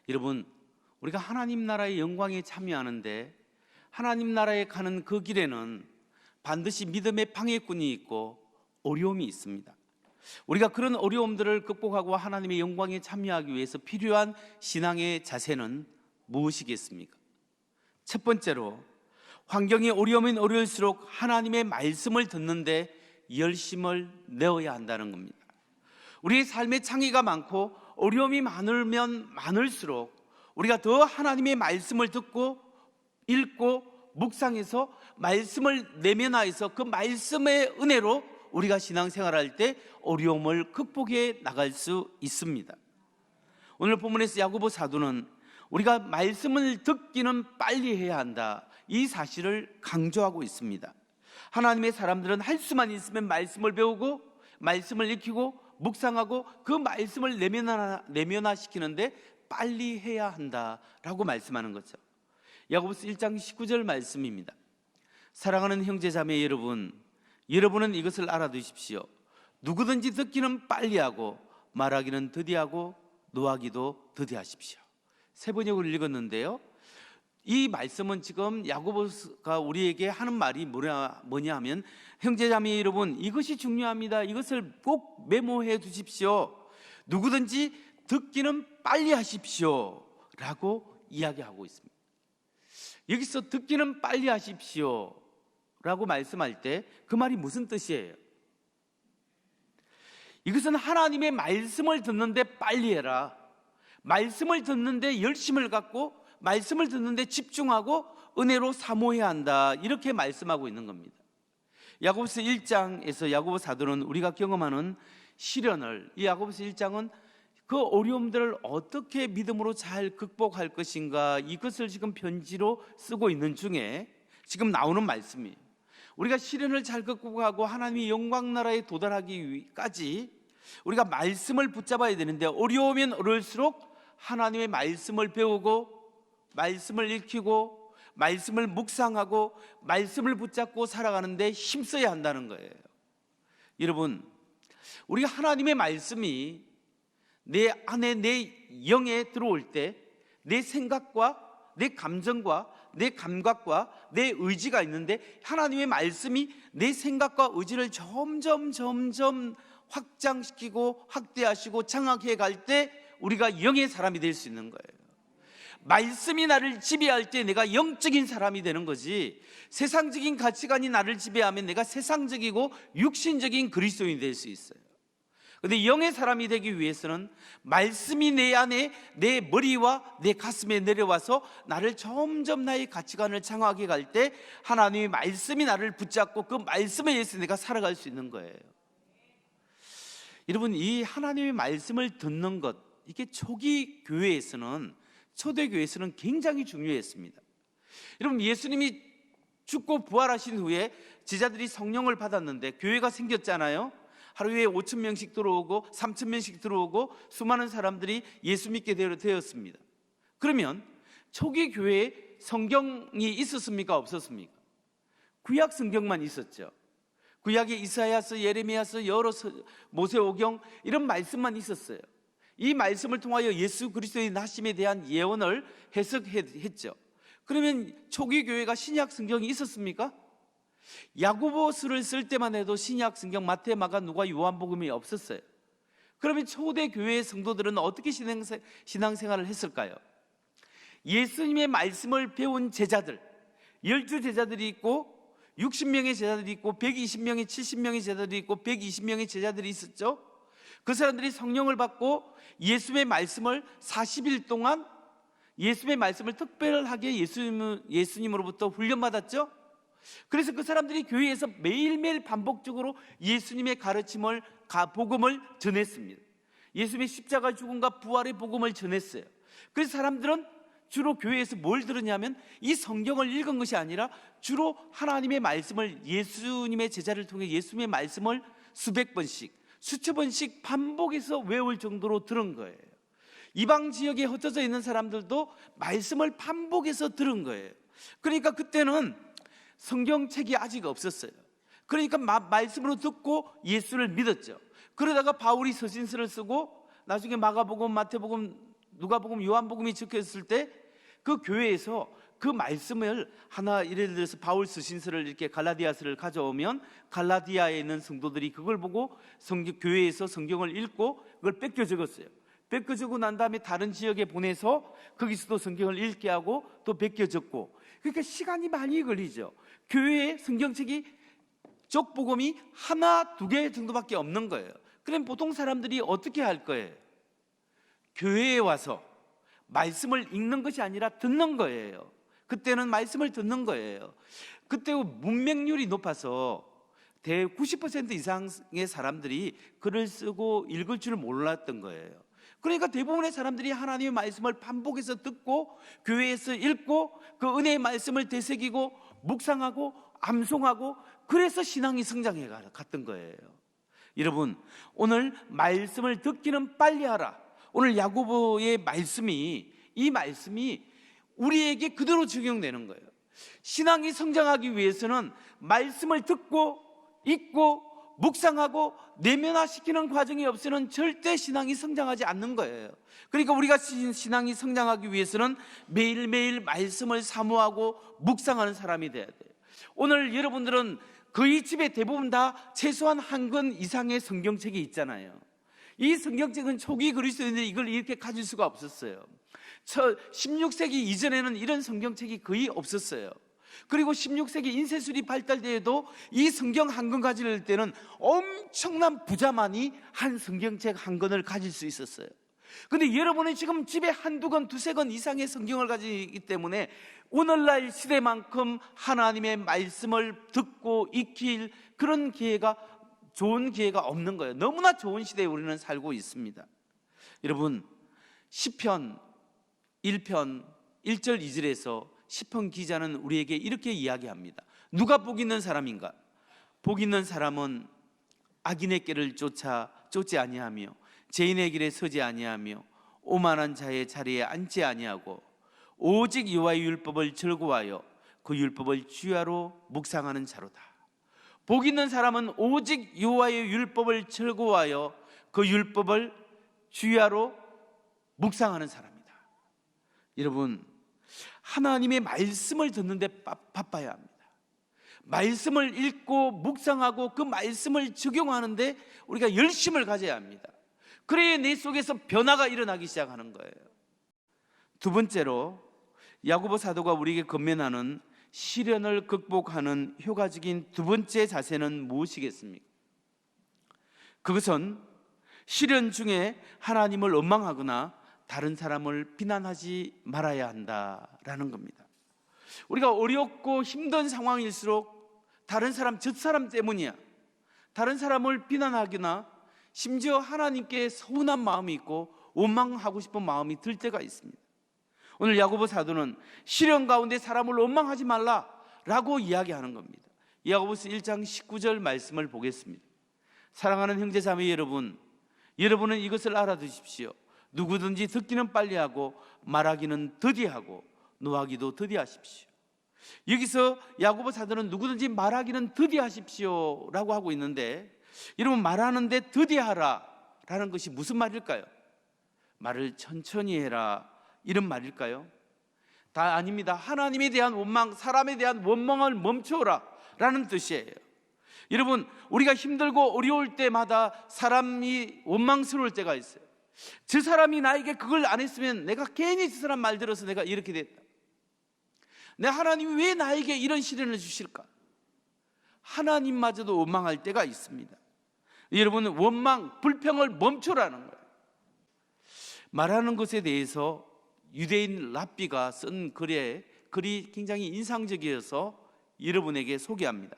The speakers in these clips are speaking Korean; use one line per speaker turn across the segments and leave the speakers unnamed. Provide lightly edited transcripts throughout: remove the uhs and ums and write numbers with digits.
여러분, 우리가 하나님 나라의 영광에 참여하는데 하나님 나라에 가는 그 길에는 반드시 믿음의 방해꾼이 있고 어려움이 있습니다. 우리가 그런 어려움들을 극복하고 하나님의 영광에 참여하기 위해서 필요한 신앙의 자세는 무엇이겠습니까? 첫 번째로, 환경이 어려우면 어려울수록 하나님의 말씀을 듣는데 열심을 내어야 한다는 겁니다. 우리의 삶에 창의가 많고 어려움이 많으면 많을수록 우리가 더 하나님의 말씀을 듣고 읽고 묵상해서 말씀을 내면화해서 그 말씀의 은혜로 우리가 신앙생활할 때 어려움을 극복해 나갈 수 있습니다. 오늘 본문에서 야고보 사도는 우리가 말씀을 듣기는 빨리 해야 한다, 이 사실을 강조하고 있습니다. 하나님의 사람들은 할 수만 있으면 말씀을 배우고 말씀을 익히고 묵상하고 그 말씀을 내면화시키는데 빨리 해야 한다라고 말씀하는 거죠. 야고보서 1장 19절 말씀입니다. 사랑하는 형제자매 여러분, 여러분은 이것을 알아두십시오. 누구든지 듣기는 빨리 하고 말하기는 더디하고 노하기도 더디하십시오. 세 번역을 읽었는데요, 이 말씀은 지금 야고보가 우리에게 하는 말이 뭐냐 하면, 형제자매 여러분, 이것이 중요합니다. 이것을 꼭 메모해 두십시오. 누구든지 듣기는 빨리 하십시오 라고 이야기하고 있습니다. 여기서 듣기는 빨리 하십시오 라고 말씀할 때 그 말이 무슨 뜻이에요? 이것은 하나님의 말씀을 듣는데 빨리 해라, 말씀을 듣는데 열심을 갖고 말씀을 듣는데 집중하고 은혜로 사모해야 한다, 이렇게 말씀하고 있는 겁니다. 야고보서 1장에서 야고보 사도는 우리가 경험하는 시련을, 이 야고보서 1장은 그 어려움들을 어떻게 믿음으로 잘 극복할 것인가, 이것을 지금 편지로 쓰고 있는 중에 지금 나오는 말씀이에요. 우리가 시련을 잘 극복하고 하나님의 영광 나라에 도달하기까지 우리가 말씀을 붙잡아야 되는데, 어려우면 어려울수록 하나님의 말씀을 배우고 말씀을 읽히고 말씀을 묵상하고 말씀을 붙잡고 살아가는데 힘써야 한다는 거예요. 여러분, 우리가 하나님의 말씀이 내 안에, 내 영에 들어올 때 내 생각과 내 감정과 내 감각과 내 의지가 있는데, 하나님의 말씀이 내 생각과 의지를 점점 확장시키고 확대하시고 장악해 갈 때 우리가 영의 사람이 될 수 있는 거예요. 말씀이 나를 지배할 때 내가 영적인 사람이 되는 거지, 세상적인 가치관이 나를 지배하면 내가 세상적이고 육신적인 그리스도인이 될 수 있어요. 그런데 영의 사람이 되기 위해서는 말씀이 내 안에, 내 머리와 내 가슴에 내려와서 나를 점점 나의 가치관을 장악해 갈 때 하나님의 말씀이 나를 붙잡고 그 말씀에 의해서 내가 살아갈 수 있는 거예요. 여러분, 이 하나님의 말씀을 듣는 것, 이게 초기 교회에서는, 초대교회에서는 굉장히 중요했습니다. 여러분, 예수님이 죽고 부활하신 후에 제자들이 성령을 받았는데 교회가 생겼잖아요. 하루에 5,000명씩 들어오고 3,000명씩 들어오고 수많은 사람들이 예수 믿게 되었습니다. 그러면 초기 교회에 성경이 있었습니까? 없었습니까? 구약 성경만 있었죠. 구약에 이사야서, 예레미야서, 여러 모세오경 이런 말씀만 있었어요. 이 말씀을 통하여 예수 그리스도의 나심에 대한 예언을 해석했죠. 그러면 초기 교회가 신약 성경이 있었습니까? 야고보서를 쓸 때만 해도 신약 성경 마태, 마가, 누가, 요한복음이 없었어요. 그러면 초대 교회의 성도들은 어떻게 신앙생활을 했을까요? 예수님의 말씀을 배운 제자들, 12제자들이 있고 60명의 제자들이 있고 120명의 70명의 제자들이 있고 120명의 제자들이 있었죠. 그 사람들이 성령을 받고 예수의 말씀을 40일 동안 예수의 말씀을 특별하게 예수님으로부터 훈련받았죠. 그래서 그 사람들이 교회에서 매일매일 반복적으로 예수님의 가르침을, 복음을 전했습니다. 예수님의 십자가 죽음과 부활의 복음을 전했어요. 그래서 사람들은 주로 교회에서 뭘 들었냐면 이 성경을 읽은 것이 아니라 주로 하나님의 말씀을, 예수님의 제자를 통해 예수님의 말씀을 수백 번씩, 수천 번씩 반복해서 외울 정도로 들은 거예요. 이방 지역에 흩어져 있는 사람들도 말씀을 반복해서 들은 거예요. 그러니까 그때는 성경책이 아직 없었어요. 그러니까 말씀으로 듣고 예수를 믿었죠. 그러다가 바울이 서신서를 쓰고 나중에 마가복음, 마태복음, 누가복음, 요한복음이 적혀있을 때 그 교회에서 그 말씀을 하나, 예를 들어서 바울 서신서를 이렇게 갈라디아서를 가져오면 갈라디아에 있는 성도들이 그걸 보고 교회에서 성경을 읽고 그걸 뺏겨 적었어요. 뺏겨 적고 난 다음에 다른 지역에 보내서 거기서도 성경을 읽게 하고 또 뺏겨 적고, 그러니까 시간이 많이 걸리죠. 교회에 성경책이 족복음이 하나, 두 개 정도밖에 없는 거예요. 그럼 보통 사람들이 어떻게 할 거예요? 교회에 와서 말씀을 읽는 것이 아니라 듣는 거예요. 그때는 말씀을 듣는 거예요. 그때 문맹률이 높아서 대 90% 이상의 사람들이 글을 쓰고 읽을 줄 몰랐던 거예요. 그러니까 대부분의 사람들이 하나님의 말씀을 반복해서 듣고 교회에서 읽고 그 은혜의 말씀을 되새기고 묵상하고 암송하고, 그래서 신앙이 성장해 갔던 거예요. 여러분, 오늘 말씀을 듣기는 빨리 하라. 오늘 야고보의 말씀이, 이 말씀이 우리에게 그대로 적용되는 거예요. 신앙이 성장하기 위해서는 말씀을 듣고 읽고 묵상하고 내면화시키는 과정이 없이는 절대 신앙이 성장하지 않는 거예요. 그러니까 우리가 신앙이 성장하기 위해서는 매일매일 말씀을 사모하고 묵상하는 사람이 돼야 돼요. 오늘 여러분들은 거의 집에 대부분 다 최소한 한 권 이상의 성경책이 있잖아요. 이 성경책은 초기 그리스도인들이 이걸 이렇게 가질 수가 없었어요. 16세기 이전에는 이런 성경책이 거의 없었어요. 그리고 16세기 인쇄술이 발달되어도 이 성경 한 권 가질 때는 엄청난 부자만이 한 성경책 한 권을 가질 수 있었어요. 근데 여러분은 지금 집에 한두 권, 두세 권 이상의 성경을 가지기 때문에 오늘날 시대만큼 하나님의 말씀을 듣고 익힐 그런 기회가, 좋은 기회가 없는 거예요. 너무나 좋은 시대에 우리는 살고 있습니다. 여러분, 시편 1편 1절 2절에서 시편 기자는 우리에게 이렇게 이야기합니다. 누가 복 있는 사람인가? 복 있는 사람은 악인의 길을 쫓지 아니하며 죄인의 길에 서지 아니하며 오만한 자의 자리에 앉지 아니하고 오직 여호와의 율법을 즐거워하여 그 율법을 주야로 묵상하는 자로다. 복 있는 사람은 오직 여호와의 율법을 즐거워하여 그 율법을 주야로 묵상하는 사람이다. 여러분, 하나님의 말씀을 듣는데 바빠야 합니다. 말씀을 읽고 묵상하고 그 말씀을 적용하는데 우리가 열심을 가져야 합니다. 그래야 내 속에서 변화가 일어나기 시작하는 거예요. 두 번째로 야고보 사도가 우리에게 권면하는 시련을 극복하는 효과적인 두 번째 자세는 무엇이겠습니까? 그것은 시련 중에 하나님을 원망하거나 다른 사람을 비난하지 말아야 한다라는 겁니다. 우리가 어렵고 힘든 상황일수록 다른 사람, 저 사람 때문이야, 다른 사람을 비난하거나 심지어 하나님께 서운한 마음이 있고 원망하고 싶은 마음이 들 때가 있습니다. 오늘 야고보 사도는 시련 가운데 사람을 원망하지 말라라고 이야기하는 겁니다. 야고보서 1장 19절 말씀을 보겠습니다. 사랑하는 형제자매 여러분, 여러분은 이것을 알아두십시오. 누구든지 듣기는 빨리 하고 말하기는 더디하고 노하기도 더디하십시오. 여기서 야고보 사도는 누구든지 말하기는 더디하십시오 라고 하고 있는데, 여러분, 말하는데 더디하라 라는 것이 무슨 말일까요? 말을 천천히 해라 이런 말일까요? 다 아닙니다. 하나님에 대한 원망, 사람에 대한 원망을 멈춰라 라는 뜻이에요. 여러분, 우리가 힘들고 어려울 때마다 사람이 원망스러울 때가 있어요. 저 사람이 나에게 그걸 안 했으면 내가 괜히 저 사람 말 들어서 내가 이렇게 됐다. 내 하나님이 왜 나에게 이런 시련을 주실까? 하나님마저도 원망할 때가 있습니다. 여러분은 원망, 불평을 멈춰라는 거예요. 말하는 것에 대해서 유대인 랍비가 쓴 글이 굉장히 인상적이어서 여러분에게 소개합니다.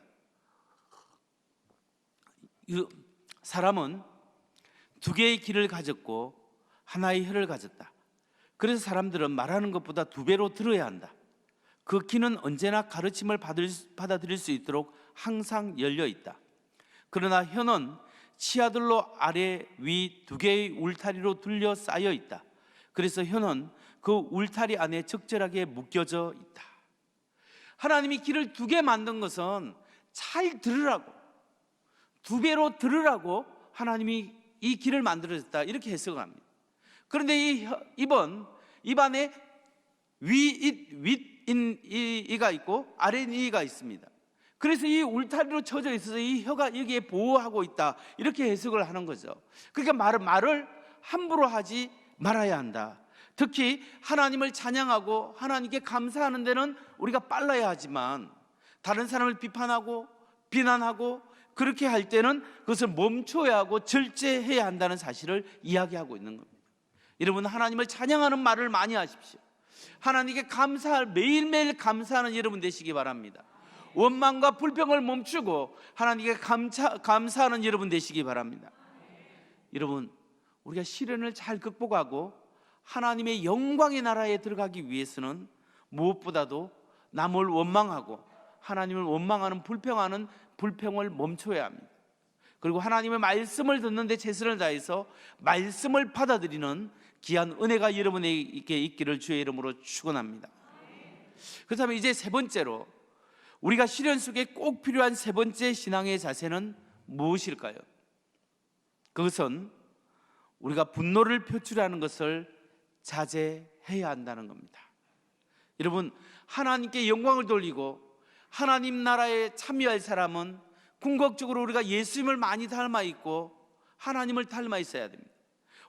사람은 두 개의 귀를 가졌고 하나의 혀를 가졌다. 그래서 사람들은 말하는 것보다 두 배로 들어야 한다. 그 귀는 언제나 가르침을 받아들일 수 있도록 항상 열려 있다. 그러나 혀는 치아들로 아래 위 두 개의 울타리로 둘려 쌓여 있다. 그래서 혀는 그 울타리 안에 적절하게 묶여져 있다. 하나님이 귀를 두 개 만든 것은 잘 들으라고, 두 배로 들으라고 하나님이 이 귀를 만들어졌다, 이렇게 해석을 합니다. 그런데 이 입안에 윗이가 있고 아랫이가 있습니다. 그래서 이 울타리로 쳐져 있어서 이 혀가 여기에 보호하고 있다, 이렇게 해석을 하는 거죠. 그러니까 말을 함부로 하지 말아야 한다. 특히 하나님을 찬양하고 하나님께 감사하는 데는 우리가 빨라야 하지만 다른 사람을 비판하고 비난하고 그렇게 할 때는 그것을 멈춰야 하고 절제해야 한다는 사실을 이야기하고 있는 겁니다. 여러분, 하나님을 찬양하는 말을 많이 하십시오. 하나님께 매일매일 감사하는 여러분 되시기 바랍니다. 원망과 불평을 멈추고 하나님께 감사하는 여러분 되시기 바랍니다. 여러분, 우리가 시련을 잘 극복하고 하나님의 영광의 나라에 들어가기 위해서는 무엇보다도 남을 원망하고 하나님을 원망하는 불평하는 불평을 멈춰야 합니다. 그리고 하나님의 말씀을 듣는데 최선을 다해서 말씀을 받아들이는 귀한 은혜가 여러분에게 있기를 주의 이름으로 축원합니다. 그렇다면 이제 세 번째로, 우리가 시련 속에 꼭 필요한 세 번째 신앙의 자세는 무엇일까요? 그것은 우리가 분노를 표출하는 것을 자제해야 한다는 겁니다. 여러분, 하나님께 영광을 돌리고 하나님 나라에 참여할 사람은 궁극적으로 우리가 예수님을 많이 닮아 있고 하나님을 닮아 있어야 됩니다.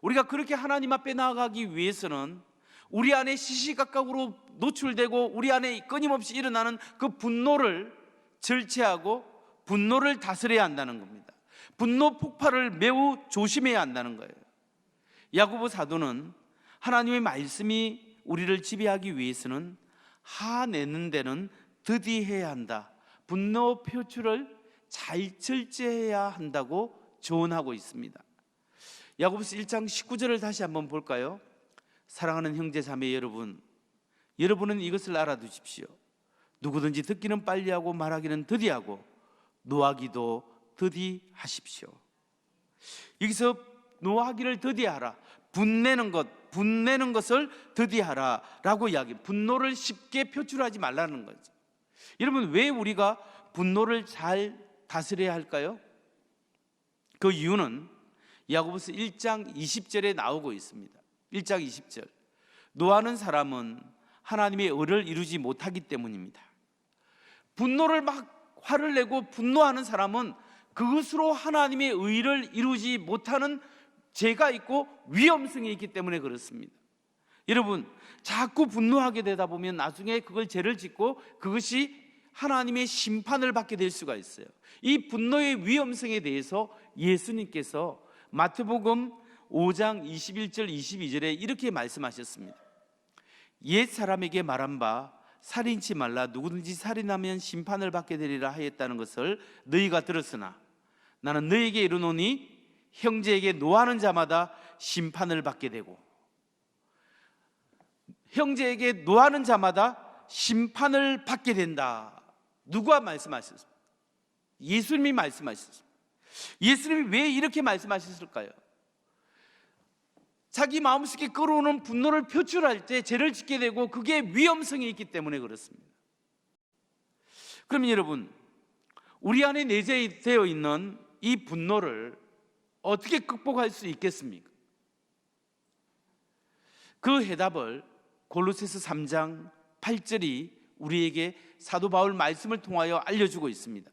우리가 그렇게 하나님 앞에 나아가기 위해서는 우리 안에 시시각각으로 노출되고 우리 안에 끊임없이 일어나는 그 분노를 절제하고 분노를 다스려야 한다는 겁니다. 분노 폭발을 매우 조심해야 한다는 거예요. 야고보 사도는 하나님의 말씀이 우리를 지배하기 위해서는 화내는 데는 더디해야 한다, 분노 표출을 잘 절제해야 한다고 조언하고 있습니다. 야고보서 1장 19절을 다시 한번 볼까요? 사랑하는 형제 자매 여러분, 여러분은 이것을 알아두십시오. 누구든지 듣기는 빨리하고 말하기는 더디하고 노하기도 더디하십시오. 여기서 노하기를 더디하라, 분내는 것을 더디하라 라고 이야기해요. 분노를 쉽게 표출하지 말라는 거죠. 여러분, 왜 우리가 분노를 잘 다스려야 할까요? 그 이유는 야고보서 1장 20절에 나오고 있습니다. 1장 20절, 노하는 사람은 하나님의 의를 이루지 못하기 때문입니다. 분노를 막 화를 내고 분노하는 사람은 그것으로 하나님의 의를 이루지 못하는 죄가 있고 위험성이 있기 때문에 그렇습니다. 여러분, 자꾸 분노하게 되다 보면 나중에 그걸 죄를 짓고 그것이 하나님의 심판을 받게 될 수가 있어요. 이 분노의 위험성에 대해서 예수님께서 마태복음 5장 21절 22절에 이렇게 말씀하셨습니다. 옛 사람에게 말한 바 살인치 말라, 누구든지 살인하면 심판을 받게 되리라 하였다는 것을 너희가 들었으나 나는 너희에게 이르노니 형제에게 노하는 자마다 심판을 받게 되고, 형제에게 노하는 자마다 심판을 받게 된다. 누가 말씀하셨습니까? 예수님이 말씀하셨습니다. 예수님이 왜 이렇게 말씀하셨을까요? 자기 마음속에 끌어오는 분노를 표출할 때 죄를 짓게 되고 그게 위험성이 있기 때문에 그렇습니다. 그러면 여러분, 우리 안에 내재되어 있는 이 분노를 어떻게 극복할 수 있겠습니까? 그 해답을 골로새서 3장 8절이 우리에게 사도 바울 말씀을 통하여 알려주고 있습니다.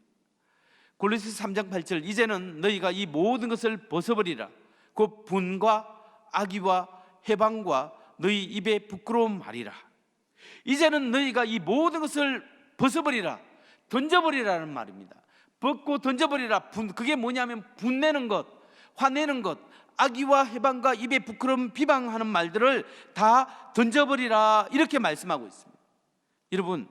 골로새서 3장 8절, 이제는 너희가 이 모든 것을 벗어버리라. 곧 분과 악의와 해방과 너희 입에 부끄러운 말이라. 이제는 너희가 이 모든 것을 벗어버리라, 던져버리라는 말입니다. 벗고 던져버리라. 그게 뭐냐면 분내는 것, 화내는 것, 악의와 해방과 입에 부끄러움 비방하는 말들을 다 던져버리라, 이렇게 말씀하고 있습니다. 여러분,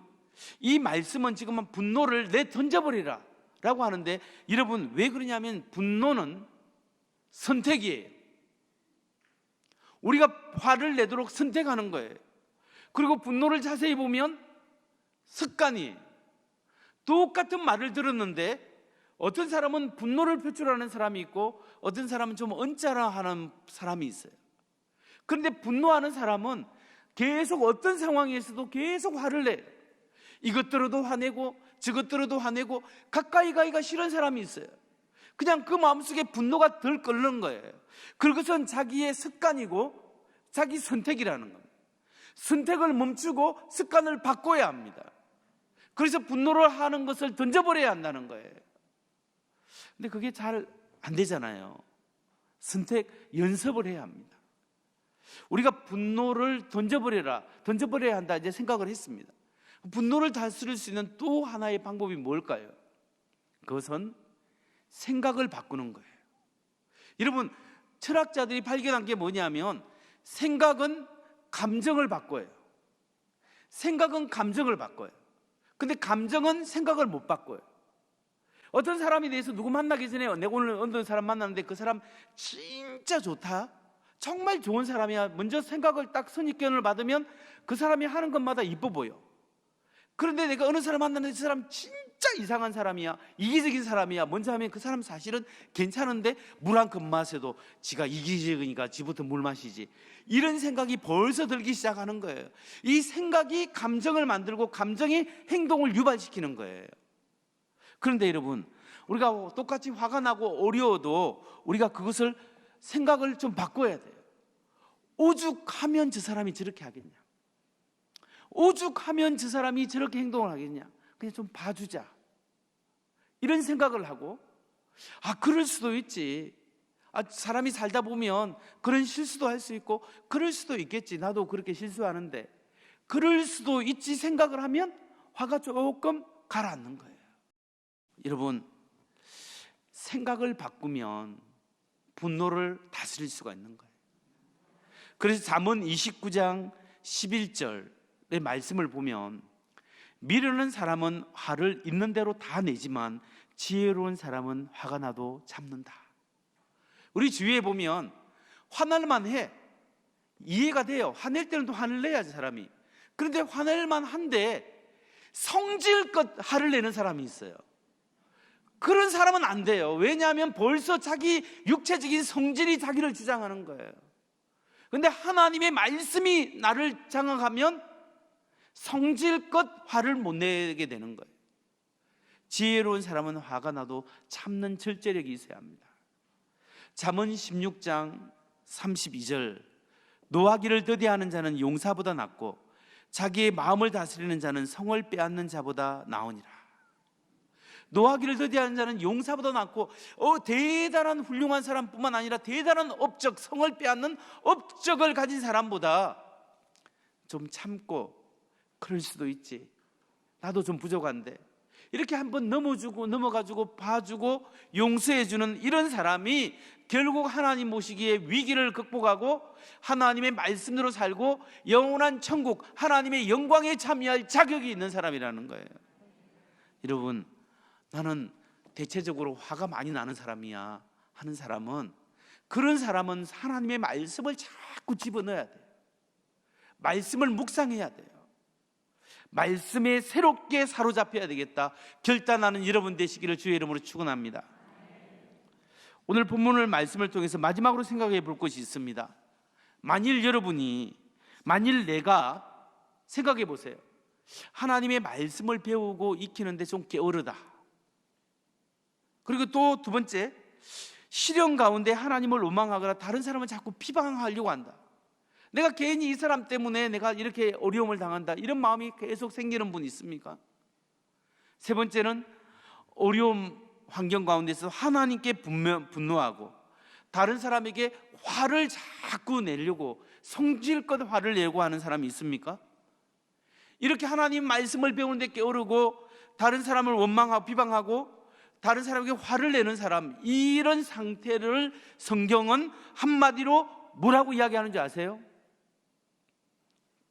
이 말씀은 지금은 분노를 던져버리라 라고 하는데, 여러분 왜 그러냐면 분노는 선택이에요. 우리가 화를 내도록 선택하는 거예요. 그리고 분노를 자세히 보면 습관이에요. 똑같은 말을 들었는데 어떤 사람은 분노를 표출하는 사람이 있고 어떤 사람은 좀 언짢아하는 사람이 있어요. 그런데 분노하는 사람은 계속 어떤 상황에서도 계속 화를 내요. 이것 들어도 화내고 저것 들어도 화내고 가까이 가기가 싫은 사람이 있어요. 그냥 그 마음속에 분노가 덜 끓는 거예요. 그것은 자기의 습관이고 자기 선택이라는 겁니다. 선택을 멈추고 습관을 바꿔야 합니다. 그래서 분노를 하는 것을 던져버려야 한다는 거예요. 근데 그게 잘 안 되잖아요. 선택 연습을 해야 합니다. 우리가 분노를 던져버려야 한다 이제 생각을 했습니다. 분노를 다스릴 수 있는 또 하나의 방법이 뭘까요? 그것은 생각을 바꾸는 거예요. 여러분, 철학자들이 발견한 게 뭐냐면 생각은 감정을 바꿔요. 생각은 감정을 바꿔요. 근데 감정은 생각을 못 바꿔요. 어떤 사람에 대해서 누구 만나기 전에 내가 오늘 어떤 사람 만났는데 그 사람 진짜 좋다, 정말 좋은 사람이야, 먼저 생각을 딱 선입견을 받으면 그 사람이 하는 것마다 이뻐 보여. 그런데 내가 어느 사람 만났는데 그 사람 진짜 이상한 사람이야, 이기적인 사람이야, 먼저 하면 그 사람 사실은 괜찮은데 물 한 컵 마셔도 지가 이기적이니까 지부터 물 마시지, 이런 생각이 벌써 들기 시작하는 거예요. 이 생각이 감정을 만들고 감정이 행동을 유발시키는 거예요. 그런데 여러분, 우리가 똑같이 화가 나고 어려워도 우리가 그것을 생각을 좀 바꿔야 돼요. 오죽하면 저 사람이 저렇게 하겠냐, 오죽하면 저 사람이 저렇게 행동을 하겠냐, 그냥 좀 봐주자, 이런 생각을 하고, 그럴 수도 있지, 사람이 살다 보면 그런 실수도 할 수 있고 그럴 수도 있겠지, 나도 그렇게 실수하는데 그럴 수도 있지 생각을 하면 화가 조금 가라앉는 거예요. 여러분, 생각을 바꾸면 분노를 다스릴 수가 있는 거예요. 그래서 잠언 29장 11절의 말씀을 보면 미르는 사람은 화를 있는 대로 다 내지만 지혜로운 사람은 화가 나도 참는다. 우리 주위에 보면 화날만 해, 이해가 돼요. 화낼 때는 또 화를 내야지 사람이. 그런데 화낼만 한데 성질껏 화를 내는 사람이 있어요. 그런 사람은 안 돼요. 왜냐하면 벌써 자기 육체적인 성질이 자기를 주장하는 거예요. 그런데 하나님의 말씀이 나를 장악하면 성질껏 화를 못 내게 되는 거예요. 지혜로운 사람은 화가 나도 참는 절제력이 있어야 합니다. 잠언 16장 32절, 노하기를 더디하는 자는 용사보다 낫고 자기의 마음을 다스리는 자는 성을 빼앗는 자보다 나으니라. 노하기를 더디하는 자는 용사보다 낫고, 대단한 훌륭한 사람뿐만 아니라 대단한 업적, 성을 빼앗는 업적을 가진 사람보다 좀 참고, 그럴 수도 있지, 나도 좀 부족한데, 이렇게 한번 넘어가주고 봐주고 용서해주는 이런 사람이 결국 하나님 모시기에 위기를 극복하고 하나님의 말씀대로 살고 영원한 천국, 하나님의 영광에 참여할 자격이 있는 사람이라는 거예요. 여러분, 나는 대체적으로 화가 많이 나는 사람이야 하는 사람은, 그런 사람은 하나님의 말씀을 자꾸 집어넣어야 돼요. 말씀을 묵상해야 돼요. 말씀에 새롭게 사로잡혀야 되겠다 결단하는 여러분 되시기를 주의 이름으로 축원합니다. 오늘 본문을 말씀을 통해서 마지막으로 생각해 볼 것이 있습니다. 만일 내가 생각해 보세요. 하나님의 말씀을 배우고 익히는데 좀 게으르다. 그리고 또 두 번째, 시련 가운데 하나님을 원망하거나 다른 사람을 자꾸 비방하려고 한다. 내가 괜히 이 사람 때문에 내가 이렇게 어려움을 당한다, 이런 마음이 계속 생기는 분 있습니까? 세 번째는 어려움 환경 가운데서 하나님께 분노하고 다른 사람에게 화를 자꾸 내려고 성질껏 화를 내고 하는 사람이 있습니까? 이렇게 하나님 말씀을 배우는데 게으르고 다른 사람을 원망하고 비방하고 다른 사람에게 화를 내는 사람, 이런 상태를 성경은 한마디로 뭐라고 이야기하는 줄 아세요?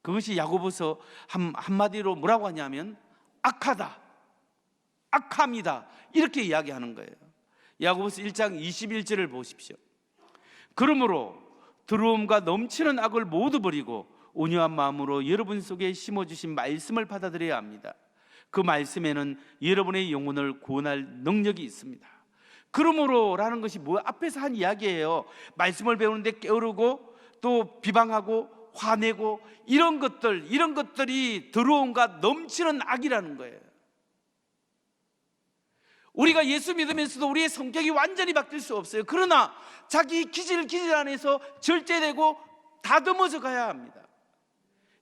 그것이 야고보서 한마디로 뭐라고 하냐면 악하다, 악함이다, 이렇게 이야기하는 거예요. 야고보서 1장 21절을 보십시오. 그러므로 더러움과 넘치는 악을 모두 버리고 온유한 마음으로 여러분 속에 심어주신 말씀을 받아들여야 합니다. 그 말씀에는 여러분의 영혼을 구원할 능력이 있습니다. 그러므로라는 것이 뭐 앞에서 한 이야기예요. 말씀을 배우는데 게으르고 또 비방하고 화내고 이런 것들이 더러움과 넘치는 악이라는 거예요. 우리가 예수 믿으면서도 우리의 성격이 완전히 바뀔 수 없어요. 그러나 자기 기질 안에서 절제되고 다듬어져 가야 합니다.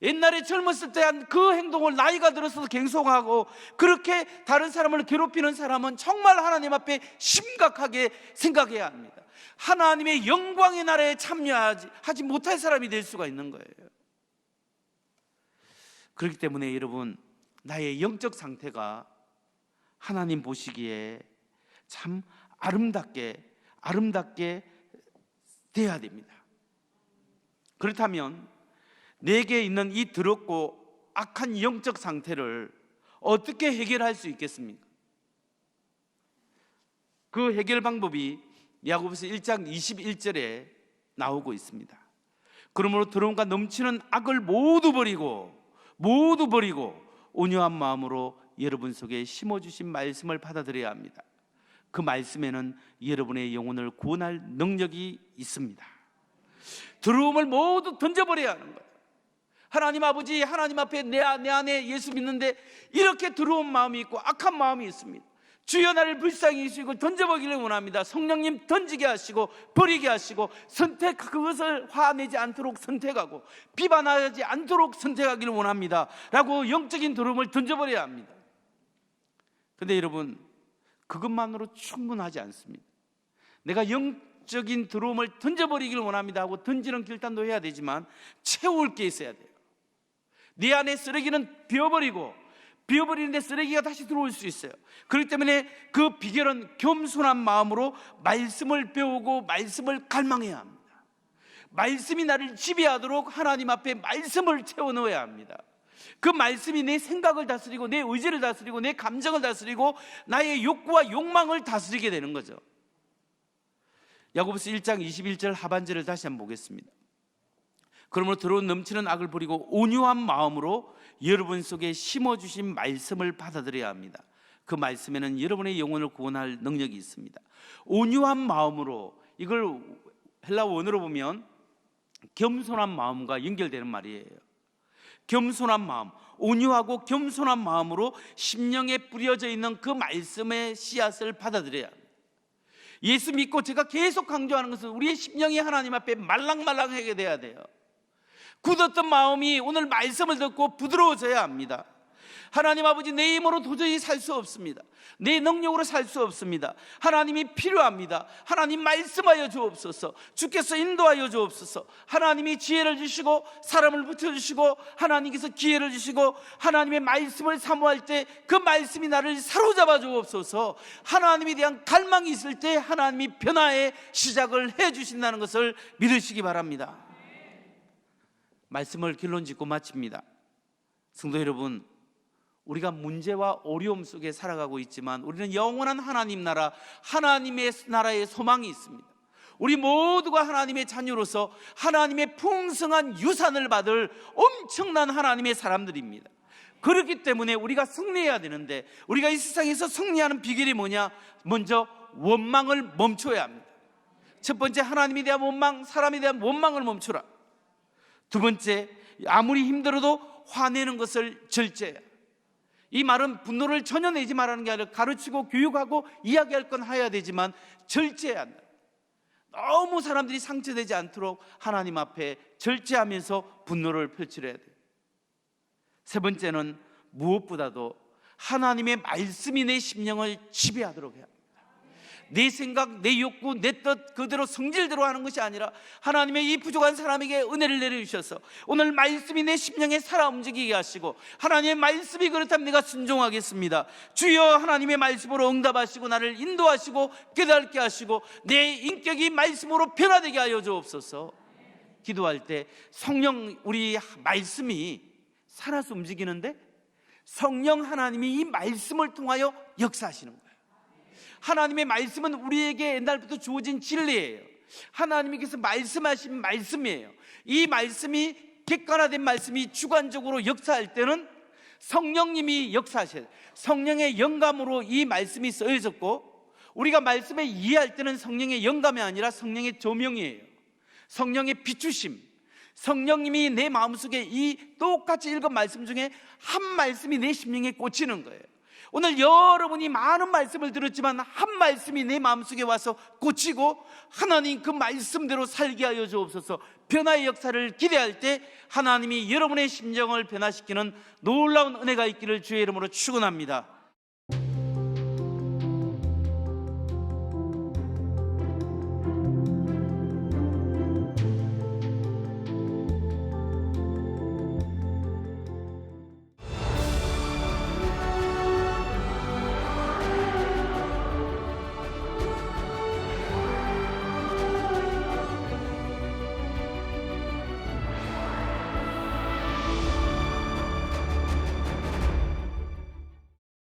옛날에 젊었을 때 한 그 행동을 나이가 들어서도 계속하고 그렇게 다른 사람을 괴롭히는 사람은 정말 하나님 앞에 심각하게 생각해야 합니다. 하나님의 영광의 나라에 참여하지 못할 사람이 될 수가 있는 거예요. 그렇기 때문에 여러분, 나의 영적 상태가 하나님 보시기에 참 아름답게 돼야 됩니다. 그렇다면 내게 있는 이 더럽고 악한 영적 상태를 어떻게 해결할 수 있겠습니까? 그 해결 방법이 야고보서 1장 21절에 나오고 있습니다. 그러므로 더러움과 넘치는 악을 모두 버리고 온유한 마음으로 여러분 속에 심어주신 말씀을 받아들여야 합니다. 그 말씀에는 여러분의 영혼을 구원할 능력이 있습니다. 더러움을 모두 던져버려야 하는 거예요. 하나님 아버지, 하나님 앞에 내 안에 예수 믿는데 이렇게 더러운 마음이 있고 악한 마음이 있습니다. 주여 나를 불쌍히 여기시고 던져버리기를 원합니다. 성령님 던지게 하시고 버리게 하시고 그것을 화내지 않도록 선택하고 비판하지 않도록 선택하기를 원합니다 라고 영적인 더러움을 던져버려야 합니다. 그런데 여러분, 그것만으로 충분하지 않습니다. 내가 영적인 더러움을 던져버리기를 원합니다 하고 던지는 결단도 해야 되지만 채울 게 있어야 돼요. 네 안에 쓰레기는 비워버리는데 쓰레기가 다시 들어올 수 있어요. 그렇기 때문에 그 비결은 겸손한 마음으로 말씀을 배우고 말씀을 갈망해야 합니다. 말씀이 나를 지배하도록 하나님 앞에 말씀을 채워 넣어야 합니다. 그 말씀이 내 생각을 다스리고 내 의지를 다스리고 내 감정을 다스리고 나의 욕구와 욕망을 다스리게 되는 거죠. 야고보서 1장 21절 하반절을 다시 한번 보겠습니다. 그러므로 더러운 넘치는 악을 버리고 온유한 마음으로 여러분 속에 심어주신 말씀을 받아들여야 합니다. 그 말씀에는 여러분의 영혼을 구원할 능력이 있습니다. 온유한 마음으로, 이걸 헬라 원어로 보면 겸손한 마음과 연결되는 말이에요. 겸손한 마음, 온유하고 겸손한 마음으로 심령에 뿌려져 있는 그 말씀의 씨앗을 받아들여야 합니다. 예수 믿고 제가 계속 강조하는 것은 우리의 심령이 하나님 앞에 말랑말랑하게 돼야 돼요. 굳었던 마음이 오늘 말씀을 듣고 부드러워져야 합니다. 하나님 아버지, 내 힘으로 도저히 살 수 없습니다. 내 능력으로 살 수 없습니다. 하나님이 필요합니다. 하나님 말씀하여 주옵소서. 주께서 인도하여 주옵소서. 하나님이 지혜를 주시고 사람을 붙여주시고 하나님께서 기회를 주시고 하나님의 말씀을 사모할 때 그 말씀이 나를 사로잡아 주옵소서. 하나님에 대한 갈망이 있을 때 하나님이 변화의 시작을 해주신다는 것을 믿으시기 바랍니다. 말씀을 결론 짓고 마칩니다. 성도 여러분, 우리가 문제와 어려움 속에 살아가고 있지만 우리는 영원한 하나님 나라, 하나님의 나라의 소망이 있습니다. 우리 모두가 하나님의 자녀로서 하나님의 풍성한 유산을 받을 엄청난 하나님의 사람들입니다. 그렇기 때문에 우리가 승리해야 되는데, 우리가 이 세상에서 승리하는 비결이 뭐냐? 먼저 원망을 멈춰야 합니다. 첫 번째, 하나님에 대한 원망, 사람에 대한 원망을 멈추라. 두 번째, 아무리 힘들어도 화내는 것을 절제해야 합니다. 이 말은 분노를 전혀 내지 말라는 게 아니라 가르치고 교육하고 이야기할 건 해야 되지만 절제해야 한다. 너무 사람들이 상처되지 않도록 하나님 앞에 절제하면서 분노를 표출해야 돼요. 세 번째는 무엇보다도 하나님의 말씀이 내 심령을 지배하도록 해야 합니다. 내 생각, 내 욕구, 내 뜻 그대로 성질대로 하는 것이 아니라 하나님의 이 부족한 사람에게 은혜를 내려주셔서 오늘 말씀이 내 심령에 살아 움직이게 하시고, 하나님의 말씀이 그렇다면 내가 순종하겠습니다, 주여 하나님의 말씀으로 응답하시고 나를 인도하시고 깨닫게 하시고 내 인격이 말씀으로 변화되게 하여 주옵소서. 기도할 때 성령, 우리 말씀이 살아서 움직이는데 성령 하나님이 이 말씀을 통하여 역사하시는 거예요. 하나님의 말씀은 우리에게 옛날부터 주어진 진리예요. 하나님께서 말씀하신 말씀이에요. 이 말씀이 객관화된 말씀이 주관적으로 역사할 때는 성령님이 역사하셔야 돼요. 성령의 영감으로 이 말씀이 쓰여졌고, 우리가 말씀을 이해할 때는 성령의 영감이 아니라 성령의 조명이에요. 성령의 비추심, 성령님이 내 마음속에 이 똑같이 읽은 말씀 중에 한 말씀이 내 심령에 꽂히는 거예요. 오늘 여러분이 많은 말씀을 들었지만 한 말씀이 내 마음속에 와서 꽂히고 하나님 그 말씀대로 살게 하여 주옵소서. 변화의 역사를 기대할 때 하나님이 여러분의 심정을 변화시키는 놀라운 은혜가 있기를 주의 이름으로 축원합니다.